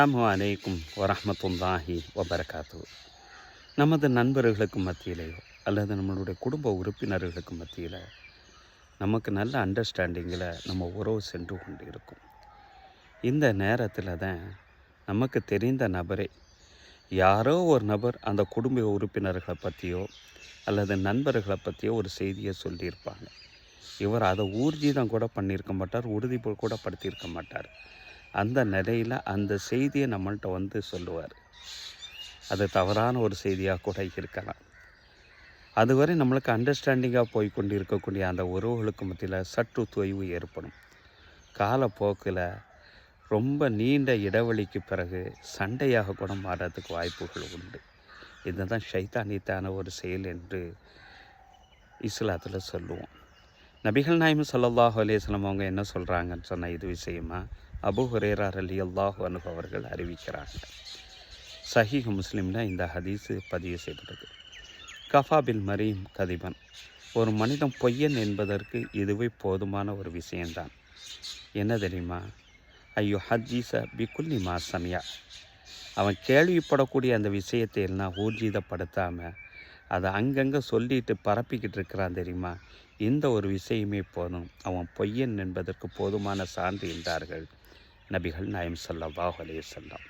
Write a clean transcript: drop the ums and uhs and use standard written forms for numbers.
அஸ்ஸலாமு அலைக்கும் வரஹ்மத்துல்லாஹி வபரகாத்து. நமது நண்பர்களுக்கு மத்தியிலேயோ அல்லது நம்மளுடைய குடும்ப உறுப்பினர்களுக்கு மத்தியில் நமக்கு நல்ல அண்டர்ஸ்டாண்டிங்கில் நம்ம உறவு சென்று கொண்டு இருக்கும். இந்த நேரத்தில் தான் நமக்கு தெரிந்த நபரே யாரோ ஒரு நபர் அந்த குடும்ப உறுப்பினர்களை பற்றியோ அல்லது நண்பர்களை பற்றியோ ஒரு செய்தியை சொல்லியிருப்பாங்க. இவர் அதை ஊர்ஜிதம் கூட பண்ணியிருக்க மாட்டார், உறுதி கூட படுத்தியிருக்க மாட்டார். அந்த நிலையில் அந்த செய்தியை நம்மள்கிட்ட சொல்லுவார். அது தவறான ஒரு செய்தியாக கூட இருக்கலாம். அதுவரை நம்மளுக்கு அண்டர்ஸ்டாண்டிங்காக போய் கொண்டு இருக்கக்கூடிய அந்த உறவுகளுக்கு மத்தியில் சற்று தொய்வு ஏற்படும். காலப்போக்கில் ரொம்ப நீண்ட இடைவெளிக்கு பிறகு சண்டையாக கூட மாறதுக்கு வாய்ப்புகள் உண்டு. இதுதான் ஷைத்தானியத்தான ஒரு செயல் என்று இஸ்லாத்தில் சொல்லுவோம். நபிகள் நாயகம் ஸல்லல்லாஹு அலைஹி வஸல்லம் அவங்க என்ன சொல்கிறாங்கன்னு சொன்னால், இது விஷயமா அபூ ஹுரைரா ரலியல்லாஹு அன்ஹு அவர்கள் அறிவிக்கிறாங்க. சஹீஹ் முஸ்லிமில் இந்த ஹதீஸு பதிவு செய்யப்பட்டது. கஃபா பில் மரீம் கதிபன், ஒரு மனிதன் பொய்யன் என்பதற்கு இதுவே போதுமான ஒரு விஷயந்தான். என்ன தெரியுமா? ஐயோ ஹஜீஸ பிகுல்லி மா சமியா, அவன் கேள்விப்படக்கூடிய அந்த விஷயத்தை எல்லாம் ஊர்ஜிதப்படுத்தாமல் அதை அங்கங்கே சொல்லிட்டு பரப்பிக்கிட்டு இருக்கிறான் தெரியுமா? இந்த ஒரு விஷயமே போதும், அவன் பொய்யன் என்பதற்கு போதுமான சான்று என்றார்கள் நபிகள் நாயகம் ஸல்லல்லாஹு அலைஹி வஸல்லம்.